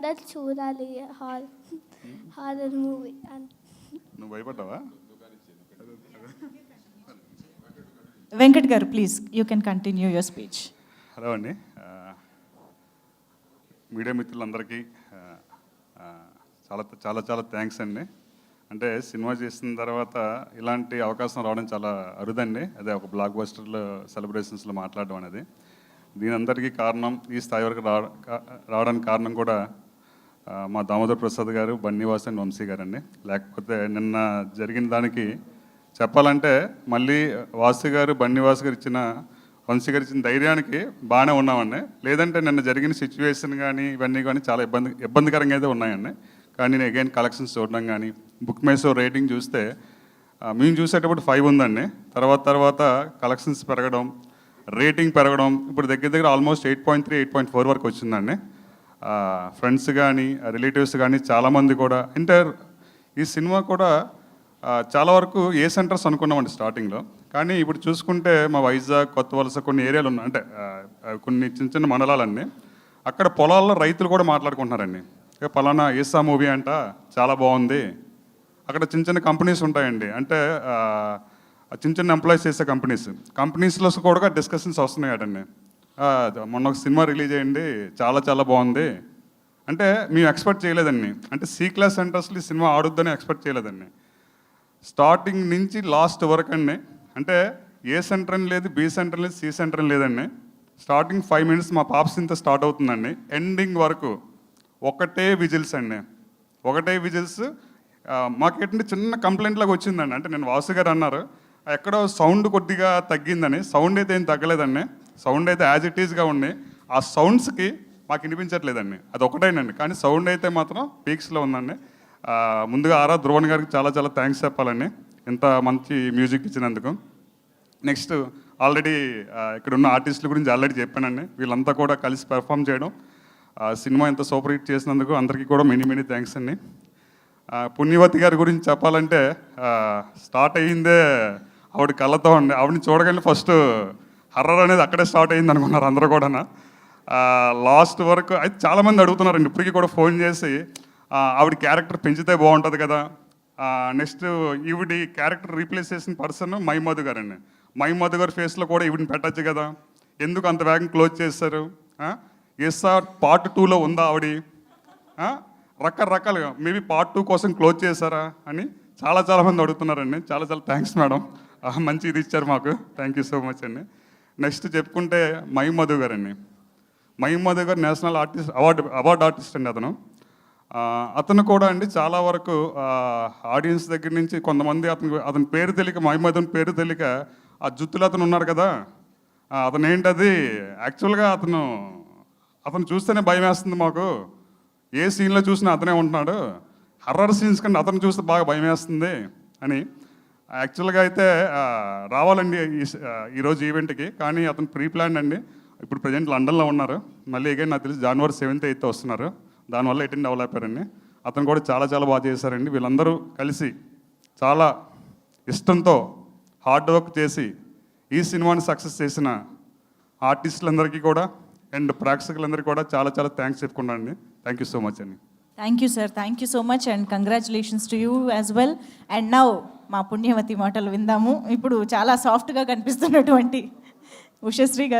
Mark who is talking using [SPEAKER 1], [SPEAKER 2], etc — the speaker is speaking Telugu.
[SPEAKER 1] అందరు చూడాలి హారర్ మూవీ
[SPEAKER 2] నువ్వు భయపడ్డావా?
[SPEAKER 3] వెంకట్ గారు please you can continue your speech.
[SPEAKER 2] Hello అండి, మీడియా మిత్రులందరికీ చాలా చాలా చాలా థ్యాంక్స్ అండి. అంటే సినిమా చేసిన తర్వాత ఇలాంటి అవకాశం రావడం చాలా అరుదండి. అదే ఒక బ్లాక్ బస్టర్లో సెలబ్రేషన్స్లో మాట్లాడడం అనేది. దీని అందరికీ కారణం, ఈ స్థాయి వరకు రావడానికి కారణం కూడా మా దామోదర్ ప్రసాద్ గారు, బన్నీవాస్ అండ్ వంశీ గారు అండి. లేకపోతే నిన్న జరిగిన దానికి చెప్పాలంటే మళ్ళీ వాసు గారు, బన్నీవాస్ గారు ఇచ్చిన, వంశీ గారు ఇచ్చిన ధైర్యానికి బాగానే ఉన్నామండి. లేదంటే నిన్న జరిగిన సిచ్యువేషన్ కానీ ఇవన్నీ కానీ చాలా ఇబ్బందికరంగా అయితే ఉన్నాయండి. కానీ నేను అగైన్ కలెక్షన్స్ చూడడం కానీ, బుక్ మై షో రేటింగ్ చూస్తే మేము చూసేటప్పుడు 5 ఉందండి. తర్వాత కలెక్షన్స్ పెరగడం, రేటింగ్ పెరగడం, ఇప్పుడు దగ్గర ఆల్మోస్ట్ 8.3, 8.4 వరకు వచ్చిందండి. ఫ్రెండ్స్ కానీ రిలేటివ్స్ కానీ చాలామంది కూడా, అంటే ఈ సినిమా కూడా చాలా వరకు ఏ సెంటర్స్ అనుకున్నామండి స్టార్టింగ్లో. కానీ ఇప్పుడు చూసుకుంటే మా వైజాగ్, కొత్త వలస కొన్ని ఏరియాలు ఉన్నాయి, అంటే కొన్ని చిన్న చిన్న మండలాలన్నీ, అక్కడ పొలాల్లో రైతులు కూడా మాట్లాడుకుంటున్నారండి. పలానా ఏసా మూవీ అంట చాలా బాగుంది. అక్కడ చిన్న చిన్న కంపెనీస్ ఉంటాయండి, అంటే చిన్న చిన్న ఎంప్లాయీస్ చేసే కంపెనీస్లో కూడా డిస్కషన్స్ వస్తున్నాయటండి. మొన్న ఒక సినిమా రిలీజ్ అయ్యింది, చాలా చాలా బాగుంది. అంటే మేము ఎక్స్పెక్ట్ చేయలేదండి, అంటే సి క్లాస్ సెంటర్స్లో ఈ సినిమా ఆడుద్దని ఎక్స్పెక్ట్ చేయలేదండి. స్టార్టింగ్ నుంచి లాస్ట్ వరకు అండి, అంటే ఏ సెంటర్ అని లేదు, బి సెంటర్ లేదు, సి సెంటర్ అని లేదండి. స్టార్టింగ్ 5 minutes మా పాప సింత స్టార్ట్ అవుతుందండి, ఎండింగ్ వరకు ఒకటే విజిల్స్ అండి, ఒకటే విజిల్స్. మాకేంటంటే చిన్న కంప్లైంట్ లాగా వచ్చిందండి. అంటే నేను వాసు గారు అన్నారు ఎక్కడో సౌండ్ కొద్దిగా తగ్గిందని. సౌండ్ అయితే ఏం తగ్గలేదండి, సౌండ్ అయితే యాజ్ ఇట్ ఈస్గా ఉంది. ఆ సౌండ్స్కి మాకు వినిపించట్లేదండి, అది ఒకటేనండి. కానీ సౌండ్ అయితే మాత్రం పీక్స్లో ఉందండి. ముందుగా ఆరా ధ్రువన్ గారికి చాలా చాలా థ్యాంక్స్ చెప్పాలండి, ఇంత మంచి మ్యూజిక్ ఇచ్చినందుకు. నెక్స్ట్ ఆల్రెడీ ఇక్కడ ఉన్న ఆర్టిస్టుల గురించి ఆల్రెడీ చెప్పానండి. వీళ్ళంతా కూడా కలిసి పెర్ఫామ్ చేయడం, సినిమా ఎంత సూపర్ హిట్ చేసినందుకు అందరికీ కూడా మెనీ థ్యాంక్స్ అండి. పుణ్యవతి గారి గురించి చెప్పాలంటే స్టార్ట్ అయ్యిందే ఆవిడ కళ్ళతో అండి. ఆవిడని చూడగానే ఫస్ట్ హర్రర్ అనేది అక్కడే స్టార్ట్ అయ్యింది అనుకున్నారు అందరూ కూడా. లాస్ట్ వరకు అయితే చాలామంది అడుగుతున్నారండి ఇప్పటికీ కూడా ఫోన్ చేసి, ఆవిడ క్యారెక్టర్ పెంచితే బాగుంటుంది కదా. నెక్స్ట్ ఈవిడి క్యారెక్టర్ రీప్లేస్ చేసిన పర్సన్ మహిమధు గారు అండి. మహిమధు గారి ఫేస్లో కూడా ఈవిడిని పెట్టచ్చు కదా, ఎందుకు అంత వేగం క్లోజ్ చేశారు? ఎస్ఆర్ పార్ట్ 2లో ఉందా ఆవిడ? రకరకాలుగా మేబీ పార్ట్ 2 కోసం క్లోజ్ చేశారా అని చాలామంది అడుగుతున్నారండి. చాలా థ్యాంక్స్ మేడం, మంచి ఇది ఇచ్చారు మాకు, థ్యాంక్ యూ సో మచ్ అండి. నెక్స్ట్ చెప్పుకుంటే మహిమధు గారు అండి. మహిమధు గారు నేషనల్ అవార్డ్ ఆర్టిస్ట్ అండి. అతను కూడా అండి చాలా వరకు ఆడియన్స్ దగ్గర నుంచి కొంతమంది అతని పేరు తెలియక, మహిమధుని పేరు తెలియక ఆ జుత్తులు అతను ఉన్నారు కదా, అతను ఏంటది యాక్చువల్గా అతను చూస్తేనే భయం వేస్తుంది మాకు. ఏ సీన్లో చూసినా అతనే ఉంటున్నాడు, హర్రర్ సీన్స్ కన్నా అతను చూస్తే బాగా భయం వేస్తుంది అని. యాక్చువల్గా అయితే రావాలండి ఈరోజు ఈవెంట్కి, కానీ అతను ప్రీ ప్లాన్ అండి. ఇప్పుడు ప్రజెంట్ లండన్లో ఉన్నారు, మళ్ళీ అగైన్ నాకు తెలిసి January 7th, 8th వస్తున్నారు. దానివల్ల అటెండ్ అవ్వలేపారండి. అతను కూడా చాలా బాగా చేశారండి. వీళ్ళందరూ కలిసి చాలా ఇష్టంతో హార్డ్ వర్క్ చేసి ఈ సినిమాని సక్సెస్ చేసిన ఆర్టిస్టులందరికీ కూడా అండ్ ప్రేక్షకులందరికీ కూడా చాలా థ్యాంక్స్ చెప్పుకున్నాను అండి. థ్యాంక్ యూ సో మచ్ అండి.
[SPEAKER 3] Thank you sir, thank you so much and congratulations to you as well. And now మా పుణ్యవతి మాటలు విందాము. ఇప్పుడు చాలా సాఫ్ట్గా కనిపిస్తున్నటువంటి ఉషశ్రీ గారు.